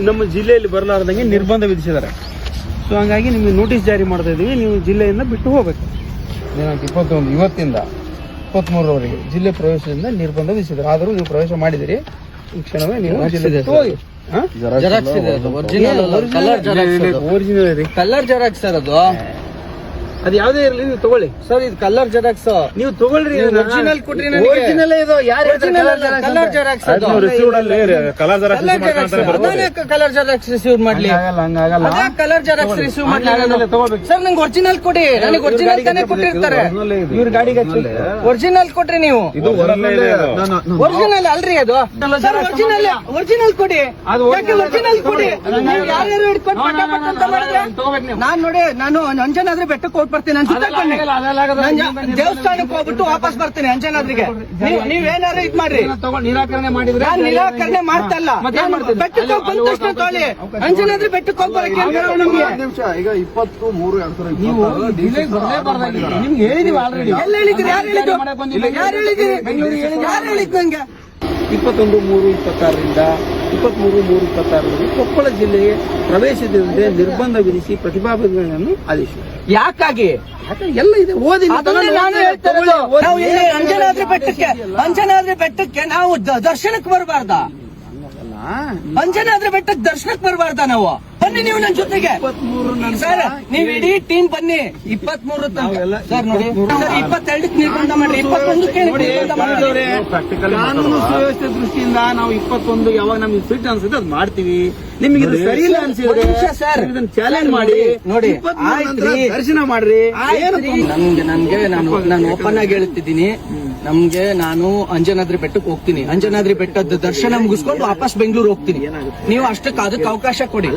ನಮ್ಮ ಜಿಲ್ಲೆಯಲ್ಲಿ ಬರಲಾರ್ದಂಗೆ ನಿರ್ಬಂಧ ವಿಧಿಸಿದ್ದಾರೆ. ಸೊ ಹಂಗಾಗಿ ನಿಮಗೆ ನೋಟಿಸ್ ಜಾರಿ ಮಾಡ್ತಾ ಇದೀವಿ, ನೀವು ಜಿಲ್ಲೆಯಿಂದ ಬಿಟ್ಟು ಹೋಗ್ಬೇಕು. ದಿನಾಂಕ 21 ಇವತ್ತಿಂದ 23ರವರೆಗೆ ಜಿಲ್ಲೆ ಪ್ರವೇಶದಿಂದ ನಿರ್ಬಂಧ ವಿಧಿಸಿದ್ದಾರೆ. ಆದರೂ ನೀವು ಪ್ರವೇಶ ಮಾಡಿದಿರಿ, ಈ ಕ್ಷಣವೇ ನೀವು ಜಿಲ್ಲೆ ಬಿಟ್ಟು ಹೋಗಿ. ಒರಿಜಿನಲ್ ರೀ, ಕಲರ್ ಜೆರಾಕ್ಸ್ ಸರ್ ಅದು ಯಾವುದೇ ಇರಲಿ ನೀವು ತಗೊಳ್ಳಿ ಸರ್. ಇದು ಕಲರ್ ಜೆರಾಕ್ಸ್ ನೀವು ತಗೊಳ್ರಿ. ಒರಿಜಿನಲ್ ಕೊಟ್ರಿ, ಒರಿಜಿನಲ್ ಇದು ಯಾರು colour xerox colour xerox receive ಮಾಡ್ಲಿ, ಕಲರ್ ಜೆರಾಕ್ಸ್ ರಿಸೀವ್ ಮಾಡ್ಲಿ ಸರ್. ನಂಗೆ ಒರಿಜಿನಲ್ ಕೊಡಿ, ನನಗೆ ಒರಿಜಿನಲ್ ತಾನೇ ಕೊಟ್ಟಿರ್ತಾರೆ. ಇವ್ರ ಗಾಡಿಗೆ ಒರಿಜಿನಲ್ ಕೊಟ್ರಿ ನೀವು, ಒರಿಜಿನಲ್ ಅಲ್ರಿ ಅದು. ಒರಿಜಿನಲ್ ಕೊಡಿ, ಒರಿಜಿನಲ್ ಕೊಡಿ. ಯಾರ್ಯಾರು ಹಿಡ್ಕೊಂಡು ನಾನ್ ನೋಡಿ, ನಾನು ಅಂಜನಾದ್ರಿ ಬೆಟ್ಟಕ್ಕೆ ಹೋಗಿ ಬರ್ತೀನಿ, ದೇವಸ್ಥಾನಕ್ಕೆ ಹೋಗ್ಬಿಟ್ಟು ವಾಪಸ್ ಬರ್ತೀನಿ ಅಂಜನಾದ್ರಿಗೆ. ನೀವೇನಾರು ಇದ್ ಮಾಡ್ರಿ, ನಿರಾಕರಣೆ ಮಾಡಿದ್ರೆ ನಾನು ನಿರಾಕರಣೆ ಮಾಡ್ತಾ ಇಲ್ಲ. ಬೆಟ್ಟಕ್ಕೆ ಹೋಗಿ ಬಂದ ತಕ್ಷಣ ತೊಗೊಳ್ಳಿ, ಅಂಜನಾದ್ರಿ ಬೆಟ್ಟಕ್ಕೆ ಹೋಗಿ ಬರಕ್ಕೆ ಈಗ 23/2020 ನಿಮ್ಗೆ ಹೇಳಿದೀವಿ ಆಲ್ರೆಡಿ. ಎಲ್ಲ ಹೇಳಿದ್ರಿ? ಯಾರು ಹೇಳಿದ್ರಿ? ಯಾರು ಹೇಳಿದ್ ನಂಗೆ? 21/3/26ರಿಂದ 23/3/26ರವರೆಗೆ ಕೊಪ್ಪಳ ಜಿಲ್ಲೆಗೆ ಪ್ರವೇಶಿಸದಂತೆ ನಿರ್ಬಂಧ ವಿಧಿಸಿ ಪ್ರತಿಭಾವಂತರನ್ನು ಆದೇಶಿಸಿದೆ. ಯಾಕಾಗಿ ಎಲ್ಲ ಇದೆ, ಓದಿ. ನಾನು ಹೇಳ್ತಾ ಇರೋದು, ನಾವು ಅಂಜನಾದ್ರಿ ಬೆಟ್ಟಕ್ಕೆ ನಾವು ದರ್ಶನಕ್ಕೆ ಬರಬಾರ್ದ? ಅಂಜನಾದ್ರಿ ಬೆಟ್ಟಕ್ಕೆ ದರ್ಶನಕ್ಕೆ ಬರಬಾರ್ದ ನಾವು? ಬನ್ನಿ ನೀವು ನನ್ನ ಜೊತೆಗೆ ಸರ್, ನೀವು ಇಡೀ ಟೀಮ್ ಬನ್ನಿ. 23 ಸರ್ ನೋಡಿ ಸರ್, 22ಕ್ಕೆ ನಿರ್ಬಂಧ ಮಾಡ್ರಿ, 21ಕ್ಕೆ ನಿರ್ಬಂಧ ಮಾಡಿದವ್ರೆ. ಕಾನೂನು ಸುವ್ಯವಸ್ಥೆ ದೃಷ್ಟಿಯಿಂದ ನಾವು 21 ಯಾವಾಗ ನಮ್ಗೆ ಫಿಟ್ ಅನ್ಸುತ್ತೆ ಅದು ಮಾಡ್ತೀವಿ. ನಿಮ್ಗೆ ಇದು ಸರಿ ಇಲ್ಲ ಅನ್ಸಿದ್ರೆ ಸರ್ ಇದನ್ನ ಚಾಲೆಂಜ್ ಮಾಡಿ ನೋಡಿ, ದರ್ಶನ ಮಾಡ್ರಿ. ನನ್ಗೆ ನಾನು ಓಪನ್ ಆಗಿ ಹೇಳ್ತಿದ್ದೀನಿ, ನಮ್ಗೆ ನಾನು ಅಂಜನಾದ್ರಿ ಬೆಟ್ಟಕ್ಕೆ ಹೋಗ್ತೀನಿ, ಅಂಜನಾದ್ರಿ ಬೆಟ್ಟದ ದರ್ಶನ ಮುಗಿಸ್ಕೊಂಡು ವಾಪಸ್ ಬೆಂಗಳೂರು ಹೋಗ್ತೀನಿ. ನೀವು ಅಷ್ಟಕ್ಕೆ ಅದಕ್ಕೆ ಅವಕಾಶ ಕೊಡಿ.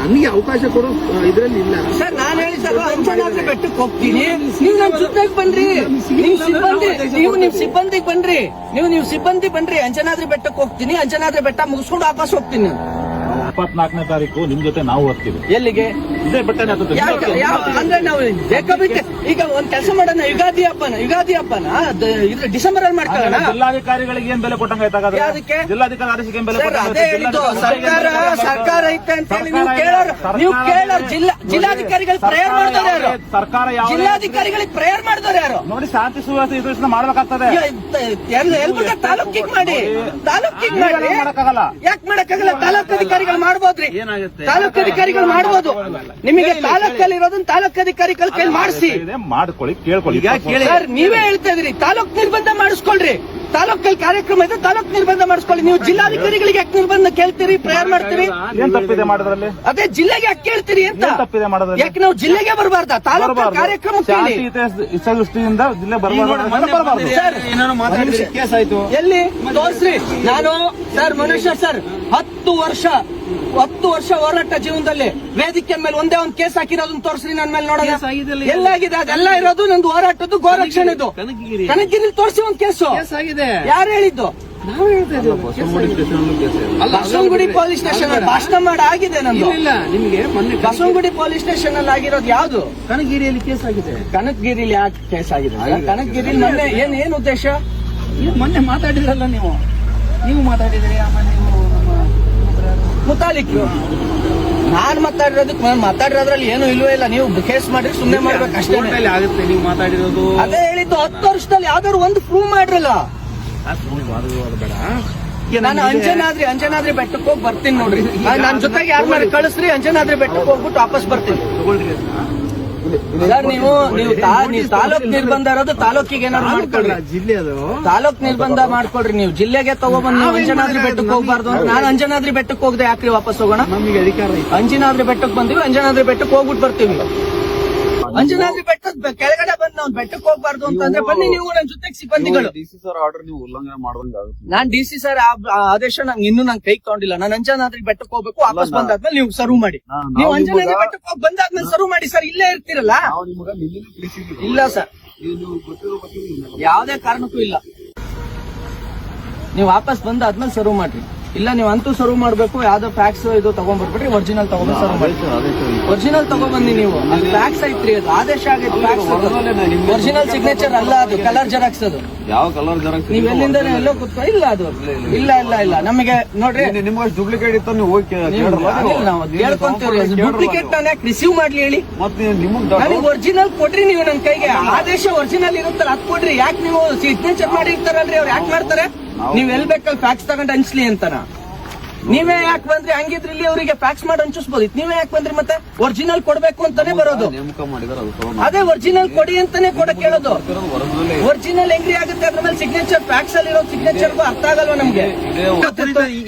ನನಗೆ ಅವಕಾಶ ಕೊಡು ಇದ್ರಲ್ಲಿ ಇಲ್ಲ ಸರ್. ನಾನು ಹೇಳಿದಾಗ ಅಂಜನಾದ್ರಿ ಬೆಟ್ಟಕ್ಕೆ ಹೋಗ್ತೀನಿ, ನೀವು ನಮ್ಮ ಜೊತೆಗೆ ಬನ್ರಿ. ನೀವು ಸಿಬ್ಬಂದಿಗೆ ಬನ್ರಿ, ನೀವು ಸಿಬ್ಬಂದಿ ಬನ್ರಿ. ಅಂಜನಾದ್ರಿ ಬೆಟ್ಟಕ್ಕೆ ಹೋಗ್ತೀನಿ, ಅಂಜನಾದ್ರಿ ಬೆಟ್ಟ ಮುಗಿಸ್ಕೊಂಡು ವಾಪಸ್ ಹೋಗ್ತೀನಿ. 24ನೇ ತಾರೀಕು ನಿಮ್ ಜೊತೆ ನಾವು ಹೋಗ್ತೀವಿ. ಎಲ್ಲಿಗೆ? ಇದೇ ಬೆಟ್ಟನೇ. ಅಂದ್ರೆ ನಾವು ಈಗ ಒಂದ್ ಕೆಲಸ ಮಾಡೋಣ, ಯುಗಾದಿ ಹಬ್ಬನ ಇದು ಡಿಸೆಂಬರ್ ಅಲ್ಲಿ ಮಾಡ್ಕೊಳ್ಳೋಣ. ಜಿಲ್ಲಾಧಿಕಾರಿಗಳಿಗೆ ಏನ್ ಬೆಲೆ ಕೊಟ್ಟಂಗಾಯ್ತಾಗ? ಜಿಲ್ಲಾಧಿಕಾರಿ ಆದೇಶಕ್ಕೆ ಏನ್ ಬೆಲೆ ಸರ್ಕಾರ ಐತೆ ಅಂತ ಹೇಳಿ ನೀವು ಕೇಳೋರು ಜಿಲ್ಲಾಧಿಕಾರಿಗಳಿಗೆ ಪ್ರೇಯರ್ ಮಾಡಿದವ್ರು ಯಾರು? ಸರ್ಕಾರ ಜಿಲ್ಲಾಧಿಕಾರಿಗಳಿಗೆ ಪ್ರೇಯರ್ ಮಾಡಿದವ್ರು ಯಾರು? ನೋಡಿ, ಶಾಂತಿ ಸುವ್ಯವಸ್ಥೆ ಇದು ಮಾಡ್ಬೇಕಾಗ್ತದೆ. ತಾಲೂಕಿಗೆ ಮಾಡಿ, ತಾಲೂಕಿಗೆ ಮಾಡಿ. ಮಾಡಕ್ಕಾಗಲ್ಲ. ಯಾಕೆ ಮಾಡಕ್ಕಾಗಲ್ಲ? ತಾಲೂಕು ಅಧಿಕಾರಿಗಳು ಮಾಡ್ಬೋದ್ರಿ, ತಾಲೂಕು ಅಧಿಕಾರಿಗಳು ಮಾಡ್ಬೋದು. ನಿಮಗೆ ತಾಲೂಕಲ್ಲಿ ಇರೋದನ್ನ ತಾಲೂಕು ಅಧಿಕಾರಿಗಳ ಕೈ ಮಾಡಿಸಿ ಮಾಡ್ಕೊಳ್ಳಿ, ಕೇಳ್ಕೊಳ್ಳಿ. ಸರ್, ನೀವೇ ಹೇಳ್ತಾ ಇದ್ರಿ ತಾಲೂಕ್ ನಿರ್ಬಂಧ ಮಾಡಿಸ್ಕೊಳ್ರಿ. ತಾಲೂಕಲ್ಲಿ ಕಾರ್ಯಕ್ರಮ ಇದೆ, ತಾಲೂಕ್ ನಿರ್ಬಂಧ ಮಾಡಿಸ್ಕೊಳ್ಳಿ. ನೀವು ಜಿಲ್ಲಾಧಿಕಾರಿಗಳಿಗೆ ಯಾಕೆ ನಿರ್ಬಂಧ ಕೇಳ್ತೀರಿ, ಪ್ರೇಯರ್ ಮಾಡ್ತೀರಿ? ಏನ್ ತಪ್ಪಿದೆ ಮಾಡೋದ್ರಲ್ಲಿ? ಅದೇ ಜಿಲ್ಲೆಗೆ ಯಾಕೆ ಕೇಳ್ತೀರಿ ಅಂತ? ತಪ್ಪಿದೆ ಮಾಡೋದ್ರಲ್ಲಿ? ಯಾಕೆ ನಾವು ಜಿಲ್ಲೆಗೆ ಬರಬಾರ್ದ? ತಾಲೂಕು ಕಾರ್ಯಕ್ರಮ ಹಿತದೃಷ್ಟಿಯಿಂದ ಜಿಲ್ಲೆ ಬರಬಾರ್ದು. ಏನಾದ್ರು ಮಾತಾಡಿದ್ರೆ ಕೇಸ್ ಆಯ್ತು. ಎಲ್ಲಿ ತೋರಿಸ್ರಿ. ನಾನು ಸರ್ ಮನುಷ್ಯ ಸರ್ 10 ವರ್ಷ ಹೋರಾಟ ಜೀವನದಲ್ಲಿ ವೇದಿಕೆ ಮೇಲೆ ಒಂದೇ ಒಂದು ಕೇಸ್ ಹಾಕಿರೋದನ್ನ ತೋರಿಸ್ರಿ ನನ್ನ ಮೇಲೆ. ನೋಡೋಣ ಎಲ್ಲಾಗಿದೆ. ಅದೆಲ್ಲ ಇರೋದು ನಂದು ಹೋರಾಟದ್ದು ಗೋರಕ್ಷಣೆದು. ಕನಕಗಿರಿ ತೋರಿಸಿ ಒಂದು ಕೇಸು ಆಗಿದೆ. ಯಾರು ಹೇಳಿದ್ದು? ಬಸವನಗುಡಿ ಪೊಲೀಸ್ ಸ್ಟೇಷನ್ ಅಲ್ಲಿ ಭಾಷಣ ಮಾಡಿ ಆಗಿದೆ ನಂದು. ಇಲ್ಲ, ನಿಮ್ಗೆ ಮೊನ್ನೆ ಬಸವನಗುಡಿ ಪೊಲೀಸ್ ಸ್ಟೇಷನ್ ಅಲ್ಲಿ ಆಗಿರೋದು ಯಾವ್ದು? ಕನಕಗಿರಿಯಲ್ಲಿ ಕೇಸ್ ಆಗಿದೆ. ಕನಕಗಿರಿಲಿ ಯಾಕೆ ಕೇಸ್ ಆಗಿದೆ? ಕನಕಗಿರಿಲಿ ಮೊನ್ನೆ ಏನ್ ಉದ್ದೇಶ? ಮೊನ್ನೆ ಮಾತಾಡಿದ್ರಲ್ಲ ನೀವು ಮಾತಾಡಿದ್ರಿ. ಆಮೇಲೆ ನೀವು ಮುತಾಲಿಕ್ ನಾನ್ ಮಾತಾಡಿರೋದ್ರಲ್ಲಿ ಏನು ಇಲ್ವೇ ಇಲ್ಲ. ನೀವು ಕೇಸ್ ಮಾಡ್ರಿ, ಸುಮ್ಮನೆ ಮಾಡ್ಬೇಕು ಅಷ್ಟೇ ಆಗುತ್ತೆ. ನೀವು ಮಾತಾಡಿರೋದು ಅದೇ ಹೇಳಿದ್ದು. 10 ವರ್ಷದಲ್ಲಿ ಯಾವ್ದಾದ್ರು ಒಂದು ಪ್ರೂವ್ ಮಾಡ್ರಲ್ಲ. ನಾನು ಅಂಜನಾದ್ರಿ ಬೆಟ್ಟಕ್ಕೆ ಹೋಗಿ ಬರ್ತೀನಿ ನೋಡ್ರಿ. ನನ್ನ ಜೊತೆಗೆ ಯಾರನ್ನಾರು ಕಳಿಸ್ರಿ, ಅಂಜನಾದ್ರಿ ಬೆಟ್ಟಕ್ಕೆ ಹೋಗ್ಬಿಟ್ಟು ವಾಪಸ್ ಬರ್ತೀನಿ. ಸರ್, ನೀವು ತಾಲೂಕ್ ನಿರ್ಬಂಧ ಇರೋದು ತಾಲೂಕಿಗೆ ಏನಾದ್ರು ಮಾಡ್ಕೊಳ್ರಿ. ಜಿಲ್ಲೆ ಅದು ತಾಲೂಕ್ ನಿರ್ಬಂಧ ಮಾಡ್ಕೊಳ್ರಿ. ನೀವು ಜಿಲ್ಲೆಗೆ ತಗೊಬಂದು ನೀವು ಅಂಜನಾದ್ರಿ ಬೆಟ್ಟಕ್ಕೆ ಹೋಗ್ಬಾರ್ದು ಅಂತ. ನಾನು ಅಂಜನಾದ್ರಿ ಬೆಟ್ಟಕ್ಕೆ ಹೋಗದೆ ಯಾಕ್ರಿ ವಾಪಸ್ ಹೋಗೋಣ? ನಮಗೆ ಅಧಿಕಾರ ಇದೆ. ಅಂಜನಾದ್ರಿ ಬೆಟ್ಟಕ್ಕೆ ಬಂದಿವಿ, ಅಂಜನಾದ್ರಿ ಬೆಟ್ಟಕ್ಕೆ ಹೋಗ್ಬಿಟ್ಟು ಬರ್ತೀವಿ. ಅಂಜನಾದ್ರಿ ಬೆಟ್ಟದ ಕೆಳಗಡೆ ಬಂದು ನಾವು ಬೆಟ್ಟಕ್ಕೆ ಹೋಗ್ಬಾರ್ದು ಅಂತಂದ್ರೆ ಬನ್ನಿ ನೀವು ನನ್ನ ಜೊತೆಗೆ ಸಿಬ್ಬಂದಿಗಳು. ಡಿಸಿ ಸರ್ ಆರ್ಡರ್ ನೀವು ಉಲ್ಲಂಘನೆ ಮಾಡುವಂಗಾಗುತ್ತೆ. ನಾನ್ ಡಿಸಿ ಸರ್ ಆದೇಶ ಇನ್ನೂ ನಂಗೆ ಕೈ ತಗೊಂಡಿಲ್ಲ. ನಾನು ಅಂಜನಾದ್ರಿ ಬೆಟ್ಟಕ್ಕೆ ಹೋಗ್ಬೇಕು, ವಾಪಸ್ ಬಂದಾದ್ಮೇಲೆ ನೀವು ಸರ್ವ್ ಮಾಡಿ. ನೀವು ಅಂಜನಾದ್ರಿ ಬೆಟ್ಟಕ್ಕೆ ಹೋಗಿ ಬಂದಾದ್ಮೇಲೆ ಸರ್ವ್ ಮಾಡಿ ಸರ್. ಇಲ್ಲೇ ಇರ್ತೀರಲ್ಲ? ಇಲ್ಲ ಸರ್, ಯಾವುದೇ ಕಾರಣಕ್ಕೂ ಇಲ್ಲ. ನೀವು ವಾಪಸ್ ಬಂದಾದ್ಮೇಲೆ ಸರ್ವ್ ಮಾಡ್ರಿ. ಇಲ್ಲ ನೀವು ಅಂತೂ ಸರ್ವ್ ಮಾಡ್ಬೇಕು. ಯಾವ್ದೋ ಫ್ಯಾಕ್ಸ್ ಇದು ತಗೊಂಡ್ಬರ್ಬಿಟ್ರಿ, ಒರಿಜಿನಲ್ ತಗೊಂಡ್ ಸರ್ವ್ ಮಾಡಿ. ಒರಿಜಿನಲ್ ತಗೊಂಡ್ಬಂದಿ ನೀವು. ಅಲ್ಲಿ ಫ್ಯಾಕ್ಸ್ ಐತ್ರಿ, ಅದು ಆದೇಶ ಆಗೈತೆ. ಫ್ಯಾಕ್ಸ್ ಒರಿಜಿನಲ್ ಸಿಗ್ನೇಚರ್ ಅಲ್ಲ, ಅದು ಕಲರ್ ಜೆರಾಕ್ಸ್. ಅದು ಯಾವ ಕಲರ್ ಜೆರಾಕ್ಸ್? ನೀವ್ ಎಲ್ಲಿಂದ ಎಲ್ಲೋ ಕೂತ್ಕೊ. ಇಲ್ಲ ಅದು ಇಲ್ಲ ಇಲ್ಲ ಇಲ್ಲ ನಮಗೆ ನೋಡ್ರಿ, ನಿಮ್ಗೆ ಡೂಪ್ಲಿಕೇಟ್ ಇತ್ತು, ನೀವು ಹೋಗಿ ನಾವು ಕೇಳ್ಕೊಂತೀವಿ. ಡೂಪ್ಲಿಕೇಟ್ ನಾನು ಯಾಕೆ ರಿಸೀವ್ ಮಾಡ್ಲಿ ಹೇಳಿ? ಮತ್ತೆ ನಿಮ್ಗೆ ನನಗೆ ಒರಿಜಿನಲ್ ಕೊಡ್ರಿ ನೀವು. ನನ್ನ ಕೈಗೆ ಆದೇಶ ಒರಿಜಿನಲ್ ಇರುತ್ತಲ್ಲ ಅದ್ ಕೊಡ್ರಿ. ಯಾಕೆ ನೀವು ಸಿಗ್ನೇಚರ್ ಮಾಡಿರ್ತಾರಲ್ರಿ, ಅವ್ರು ಯಾಕೆ ಮಾಡ್ತಾರೆ? ನೀವ್ ಎಲ್ ಬೇಕಲ್ಲಿ ಫ್ಯಾಕ್ಸ್ ತಗೊಂಡ್ ಹಂಚ್ಲಿ ಅಂತನ. ನೀವೇ ಯಾಕೆ ಬಂದ್ರಿ? ಹಂಗಿದ್ರೆ ಇಲ್ಲಿ ಅವರಿಗೆ ಫ್ಯಾಕ್ಸ್ ಮಾಡಿ ಹಂಚಿಸ್ಬೋದಿತ್ತು. ನೀವೇ ಯಾಕೆ ಬಂದ್ರಿ? ಮತ್ತೆ ಒರಿಜಿನಲ್ ಕೊಡ್ಬೇಕು ಅಂತಾನೆ ಬರೋದು. ನೇಮಕ ಮಾಡಿದಾರೆ, ಅದು ತಗೊಂಡು ಅದೇ ಒರಿಜಿನಲ್ ಕೊಡಿ ಅಂತಾನೆ ಕೊಡಕ್ ಹೇಳೋದು. ಒರಿಜಿನಲ್ ಹೆಂಗ್ರಿ ಆಗುತ್ತೆ? ಅದ್ರ ಮೇಲೆ ಸಿಗ್ನೇಚರ್, ಫ್ಯಾಕ್ಸ್ ಅಲ್ಲಿ ಇರೋ ಸಿಗ್ನೇಚರ್ಗೂ ಅರ್ಥ ಆಗಲ್ವಾ ನಮ್ಗೆ?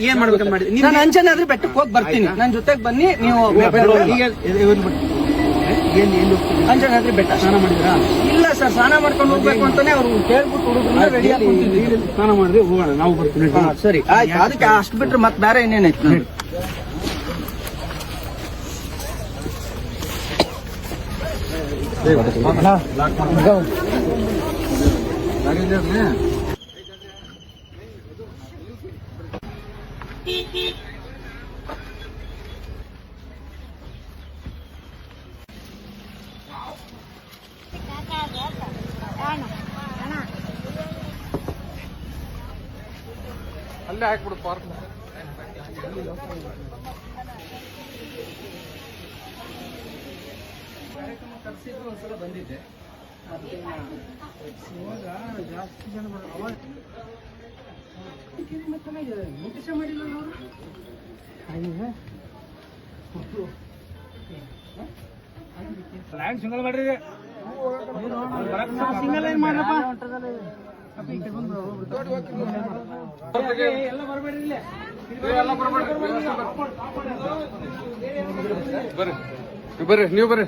ಏನ್ ಮಾಡ್ಬೇಕಂತ ಮಾಡಿ ನಾನು ಅಂಜನಾದ್ರಿ ಬೆಟ್ಟಕ್ಕೆ ಹೋಗಿ ಬರ್ತೀನಿ, ನನ್ ಜೊತೆಗೆ ಬನ್ನಿ ನೀವು. ಅಂಜನಾದ್ರಿ ಬೆಟ್ಟ ಸ್ನಾನ ಮಾಡಿದ್ರಾ? ಇಲ್ಲ ಸರ್, ಸ್ನಾನ ಮಾಡ್ಕೊಂಡು ಹೋಗ್ಬೇಕು ಅಂತಾನೆ ಅವ್ರು ಕೇಳ್ಬಿಟ್ಟು ಹುಡುಗರನ್ನ ರೆಡಿ ಆಗಿ ಕುಂತಿದ್ದೀವಿ. ಸ್ನಾನ ಮಾಡಿದ್ರೆ ಹೋಗೋಣ, ನಾವು ಬರ್ತೀನಿ. ಸರಿ ಆಯ್ತು. ಅದಕ್ಕೆ ಅಷ್ಟು ಬಿಟ್ರೆ ಮತ್ತೆ ಬೇರೆ ಇನ್ನೇನೈತೆ ನೋಡಿ. ಅಲ್ಲೇ ಹಾಕ್ಬಿಡು ಪಾರ್ಕ್. ಒಂದ್ಸಲ ಬಂದಿದ್ದೆ, ಜಾಸ್ತಿ ಜನ ನೋಟಿಸ ಮಾಡಿಲ್ಲ ಅವರು. ಸಿಂಗಲ್ ಮಾಡ್ರಿ, ಸಿಂಗಲ್ ಏನ್ ಮಾಡ್ರಪ್ಪ? ಎಲ್ಲ ಬರಬೇಡ್ರಿ, ಬರ್ರಿ, ನೀವು ಬರ್ರಿ.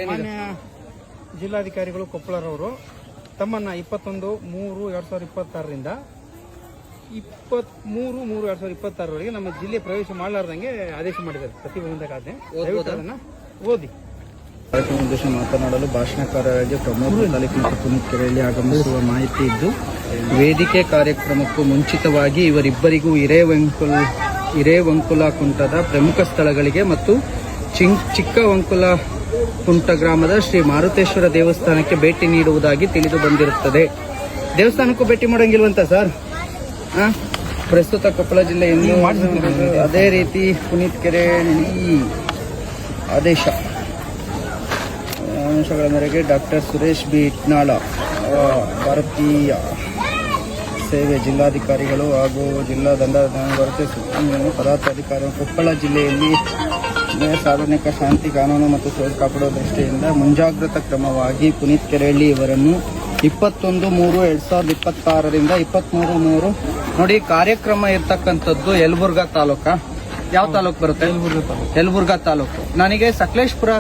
ಮಾನ್ಯ ಜಿಲ್ಲಾಧಿಕಾರಿಗಳು ಕೊಪ್ಪಳರವರು ತಮ್ಮನ್ನ 21/3/2026ರಿಂದ 23/3/2026 ನಮ್ಮ ಜಿಲ್ಲೆ ಪ್ರವೇಶ ಮಾಡಲಾರ್ದಂಗೆ ಆದೇಶ ಮಾಡಿದ್ದಾರೆ. ಪ್ರತಿಬಂಧಕ ಆಜ್ಞೆ. ದಯವಿಟ್ಟು ಅದನ್ನ ಓದಿ. ಕಾರ್ಯಕ್ರಮ ಉದ್ದೇಶ ಮಾತನಾಡಲು ಭಾಷಣಕಾರರಾಗಿ ಪ್ರಮೋದ್ ತಾಲೂಕಿನ ಪುನೀತ್ ಕೆರೆಯಲ್ಲಿ ಆಗಮಿಸುವ ಮಾಹಿತಿ ಇದ್ದು, ವೇದಿಕೆ ಕಾರ್ಯಕ್ರಮಕ್ಕೂ ಮುಂಚಿತವಾಗಿ ಇವರಿಬ್ಬರಿಗೂ ಹಿರೇವಂಕುಲ ಕುಂಟದ ಪ್ರಮುಖ ಸ್ಥಳಗಳಿಗೆ ಮತ್ತು ಚಿಕ್ಕವಂಕುಲ ಕುಂಟ ಗ್ರಾಮದ ಶ್ರೀ ಮಾರುತೇಶ್ವರ ದೇವಸ್ಥಾನಕ್ಕೆ ಭೇಟಿ ನೀಡುವುದಾಗಿ ತಿಳಿದು ಬಂದಿರುತ್ತದೆ. ದೇವಸ್ಥಾನಕ್ಕೂ ಭೇಟಿ ಮಾಡಂಗಿಲ್ವಂತ ಸರ್? ಪ್ರಸ್ತುತ ಕೊಪ್ಪಳ ಜಿಲ್ಲೆಯನ್ನು ಅದೇ ರೀತಿ ಪುನೀತ್ ಕೆರೆಯಲ್ಲಿ ಆದೇಶ ಅಂಶಗಳ ಮೇರೆಗೆ ಡಾಕ್ಟರ್ ಸುರೇಶ್ ಬಿ ಇಟ್ನಾಳ ಭಾರತೀಯ ಸೇವೆ ಜಿಲ್ಲಾಧಿಕಾರಿಗಳು ಹಾಗೂ ಜಿಲ್ಲಾ ದಂಡಾಧಿಕಾರಿ ಪದಾಧಿಕಾರಿಗಳು ಕೊಪ್ಪಳ ಜಿಲ್ಲೆಯಲ್ಲಿ ಸಾರ್ವಜನಿಕ ಶಾಂತಿ ಕಾನೂನು ಮತ್ತು ಸುವ್ಯವಸ್ಥೆ ಕಾಪಾಡುವ ದೃಷ್ಟಿಯಿಂದ ಮುಂಜಾಗ್ರತಾ ಕ್ರಮವಾಗಿ ಪುನೀತ್ ಕೆರೆಹಳ್ಳಿ ಇವರನ್ನು 21/3/2026ರಿಂದ 23/3 ನೋಡಿ. ಕಾರ್ಯಕ್ರಮ ಇರ್ತಕ್ಕಂಥದ್ದು ಯಲಬುರ್ಗಾ ತಾಲೂಕಾ. ಯಾವ ತಾಲೂಕು ಬರುತ್ತೆ? ಯಲಬುರ್ಗಾ ತಾಲೂಕು. ನನಗೆ ಸಕಲೇಶ್ಪುರ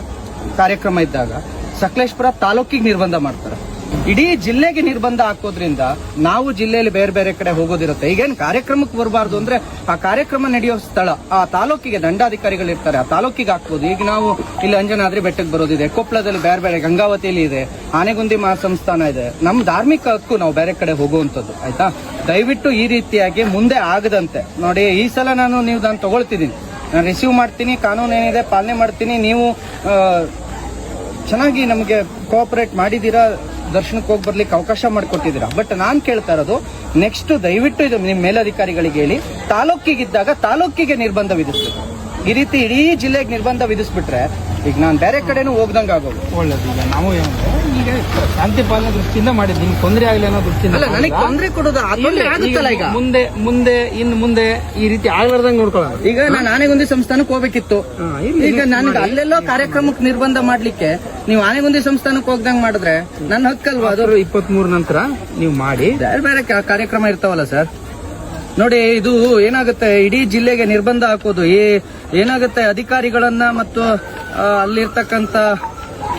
ಕಾರ್ಯಕ್ರಮ ಇದ್ದಾಗ ಸಕಲೇಶ್ಪುರ ತಾಲೂಕಿಗೆ ನಿರ್ಬಂಧ ಮಾಡ್ತಾರೆ. ಇಡೀ ಜಿಲ್ಲೆಗೆ ನಿರ್ಬಂಧ ಹಾಕೋದ್ರಿಂದ ನಾವು ಜಿಲ್ಲೆಯಲ್ಲಿ ಬೇರೆ ಬೇರೆ ಕಡೆ ಹೋಗೋದಿರುತ್ತೆ. ಈಗೇನು ಕಾರ್ಯಕ್ರಮಕ್ಕೆ ಬರಬಾರ್ದು ಅಂದ್ರೆ ಆ ಕಾರ್ಯಕ್ರಮ ನಡೆಯೋ ಸ್ಥಳ ಆ ತಾಲೂಕಿಗೆ ದಂಡಾಧಿಕಾರಿಗಳು ಇರ್ತಾರೆ, ಆ ತಾಲೂಕಿಗೆ ಹಾಕ್ಬೋದು. ಈಗ ನಾವು ಇಲ್ಲಿ ಅಂಜನಾದ್ರಿ ಬೆಟ್ಟಕ್ಕೆ ಬರೋದಿದೆ, ಕೊಪ್ಪಳದಲ್ಲಿ ಬೇರೆ ಬೇರೆ, ಗಂಗಾವತಿಯಲ್ಲಿ ಇದೆ, ಆನೆಗುಂದಿ ಮಹಾಸಂಸ್ಥಾನ ಇದೆ. ನಮ್ಮ ಧಾರ್ಮಿಕ ಹಕ್ಕು ನಾವು ಬೇರೆ ಕಡೆ ಹೋಗುವಂಥದ್ದು. ಆಯ್ತಾ, ದಯವಿಟ್ಟು ಈ ರೀತಿಯಾಗಿ ಮುಂದೆ ಆಗದಂತೆ ನೋಡಿ. ಈ ಸಲ ನಾನು ತಗೊಳ್ತಿದ್ದೀನಿ, ನಾನು ರಿಸೀವ್ ಮಾಡ್ತೀನಿ, ಕಾನೂನು ಏನಿದೆ ಪಾಲನೆ ಮಾಡ್ತೀನಿ. ನೀವು ಚೆನ್ನಾಗಿ ನಮಗೆ ಕೋಆಪರೇಟ್ ಮಾಡಿದ್ದೀರಾ, ದರ್ಶನಕ್ಕೆ ಹೋಗಿ ಬರ್ಲಿಕ್ಕೆ ಅವಕಾಶ ಮಾಡಿಕೊಟ್ಟಿದ್ದೀರಾ. ಬಟ್ ನಾನು ಕೇಳ್ತಾ ಇರೋದು ನೆಕ್ಸ್ಟ್ ದಯವಿಟ್ಟು ಇದು ನಿಮ್ಮ ಮೇಲಧಿಕಾರಿಗಳಿಗೆ ಹೇಳಿ, ತಾಲೂಕಿಗಿದ್ದಾಗ ತಾಲೂಕಿಗೆ ನಿರ್ಬಂಧ ವಿಧಿಸ್ಬೇಕು. ಈ ರೀತಿ ಇಡೀ ಜಿಲ್ಲೆಗೆ ನಿರ್ಬಂಧ ವಿಧಿಸ್ಬಿಟ್ರೆ ಈಗ ನಾನು ಬೇರೆ ಕಡೆನೂ ಹೋಗ್ದಂಗೆ ಆಗೋದು. ಒಳ್ಳೇದು. ಈಗ ನಾವು ಈಗ ಶಾಂತಿ ಪಾಲನೆ ದೃಷ್ಟಿಯಿಂದ ಮಾಡಿದ್ದು, ನಿಮ್ಗೆ ತೊಂದರೆ ಆಗಲಿ ಅನ್ನೋ ದೃಷ್ಟಿಯಿಂದ ಅಲ್ಲ, ನನಗೆ ತೊಂದರೆ ಕೊಡೋದು ಆಗುತ್ತಲ್ಲ. ಈಗ ಮುಂದೆ ಈ ರೀತಿ ಆಗ್ಲಾರ್ದಂಗೆ ನೋಡ್ಕೊಳ್ಳೋಣ. ಈಗ ನಾನು ಆನೆಗುಂದಿ ಸಂಸ್ಥಾನಕ್ಕೆ ಹೋಗ್ಬೇಕಿತ್ತು. ಈಗ ನನಗೆ ಅಲ್ಲೆಲ್ಲೋ ಕಾರ್ಯಕ್ರಮಕ್ಕೆ ನಿರ್ಬಂಧ ಮಾಡ್ಲಿಕ್ಕೆ ನೀವು ಆನೆಗುಂದಿ ಸಂಸ್ಥಾನಕ್ಕೆ ಹೋಗ್ದಂಗೆ ಮಾಡಿದ್ರೆ ನನ್ನ ಹಕ್ಕಲ್ವಾ ಅದು? 23 ನಂತರ ನೀವು ಮಾಡಿ ಬೇರೆ ಬೇರೆ ಕಾರ್ಯಕ್ರಮ ಇರ್ತಾವಲ್ಲ ಸರ್. ನೋಡಿ, ಇದು ಏನಾಗುತ್ತೆ, ಇಡೀ ಜಿಲ್ಲೆಗೆ ನಿರ್ಬಂಧ ಹಾಕೋದು ಏನಾಗುತ್ತೆ, ಅಧಿಕಾರಿಗಳನ್ನ ಮತ್ತು ಅಲ್ಲಿರ್ತಕ್ಕಂಥ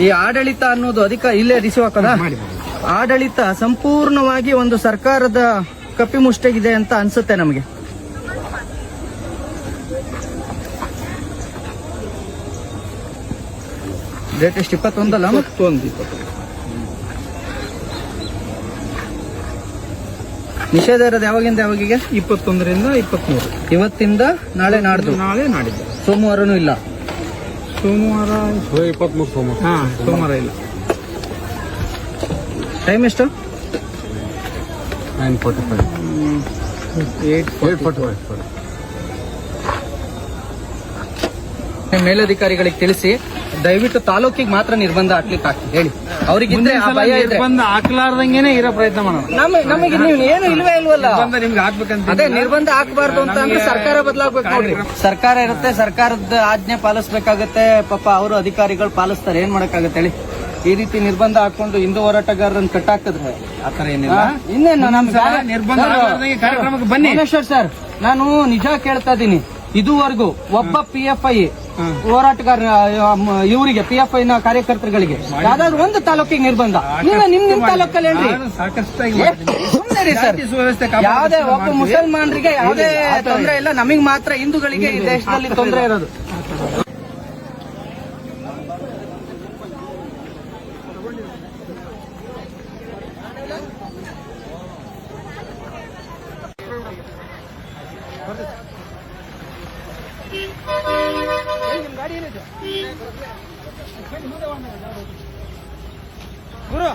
ಈ ಆಡಳಿತ ಅನ್ನೋದು ಇಲ್ಲೇ ರಿಸೀವ್ ಹಾಕೋದ ಆಡಳಿತ ಸಂಪೂರ್ಣವಾಗಿ ಒಂದು ಸರ್ಕಾರದ ಕಪಿಮುಷ್ಟಿಗಿದೆ ಅಂತ ಅನ್ಸುತ್ತೆ ನಮಗೆ. ಡೇಟ್ ಎಷ್ಟು? 21 ಅಲ್ಲ? 21 ನಿಷೇಧ ಇರೋದು ಯಾವಾಗಿಂದ ಯಾವಾಗಿಗೆ? 21ರಿಂದ 23. ಇವತ್ತಿಂದ ನಾಳೆ ನಾಡ್ದು. ನಾಳೆ ನಾಡಿದ್ದು ಸೋಮವಾರನೂ ಇಲ್ಲ. ಸೋಮವಾರ 23 ಸೋಮವಾರ. ಸೋಮವಾರ ಇಲ್ಲ. ಟೈಮ್ ಎಷ್ಟು? 9:45. 8:45. ಮೇಲಧಿಕಾರಿಗಳಿಗೆ ತಿಳಿಸಿ, ದಯವಿಟ್ಟು ತಾಲೂಕಿಗೆ ಮಾತ್ರ ನಿರ್ಬಂಧ ಹಾಕ್ಲಿಕ್ಕೆ ಆಗ್ತದೆ ಹೇಳಿ. ಅವ್ರಿಗಿದ್ರೆ ಆ ಭಯ ಇದ್ರೆ ನಿರ್ಬಂಧ ಹಾಕ್ಲಾರ್ದಂಗೆನೆ ಇರೋ ಪ್ರಯತ್ನ ಮಾಡೋಣ. ನಮಗೆ ನೀವು ಏನು ಇಲ್ವೇ ಇಲ್ವಲ್ಲ. ನಿರ್ಬಂಧ ನಿಮ್ಗೆ ಹಾಕ್ಬೇಕಂತ ಅದೇ ನಿರ್ಬಂಧ ಹಾಕ್ಬಾರ್ದು ಅಂತ ಅಂದ್ರೆ ಸರ್ಕಾರ ಬದಲಾಗ್ಬೇಕು. ನೋಡ್ರಿ, ಸರ್ಕಾರ ಇರುತ್ತೆ, ಸರ್ಕಾರದ ಆಜ್ಞೆ ಪಾಲಿಸ್ಬೇಕಾಗತ್ತೆ. ಪಾಪ ಅವರು ಅಧಿಕಾರಿಗಳು ಪಾಲಿಸ್ತಾರೆ, ಏನ್ ಮಾಡಕ್ಕಾಗತ್ತೆ ಹೇಳಿ. ಈ ರೀತಿ ನಿರ್ಬಂಧ ಹಾಕೊಂಡು ಹಿಂದೂ ಹೋರಾಟಗಾರರನ್ನು ಕಟ್ಟಾಕಿದ್ರೆ ಆತರ ಏನಿಲ್ಲ. ಇನ್ನೇನು ನಿರ್ಬಂಧ ಹಾಕ್ಲಾರ್ದಂಗೆ ಕಾರ್ಯಕ್ರಮಕ್ಕೆ ಬನ್ನಿ. ಭುವನೇಶ್ವರ್ ಸರ್, ನಾನು ನಿಜ ಕೇಳ್ತಾ ಇದ್ದೀನಿ, ಇದುವರೆಗೂ ಒಬ್ಬ PFI ಹೋರಾಟಗಾರ ಇವರಿಗೆ PFI ನ ಕಾರ್ಯಕರ್ತರುಗಳಿಗೆ ಯಾವ್ದಾದ್ರು ಒಂದು ತಾಲೂಕಿಗೆ ನಿರ್ಬಂಧ ನಿಮ್ ತಾಲೂಕಲ್ಲಿ ಏನ್ರಿ? ಸಾಕಷ್ಟಾಗಿ ಸುಮ್ಮನೆ ಸರ್, ಯಾವುದೇ ಒಬ್ಬ ಮುಸಲ್ಮಾನರಿಗೆ ಯಾವುದೇ ತೊಂದರೆ ಇಲ್ಲ, ನಮಗ್ ಮಾತ್ರ ಹಿಂದೂಗಳಿಗೆ ಈ ದೇಶದಲ್ಲಿ ತೊಂದರೆ ಇರೋದು. ಗುರು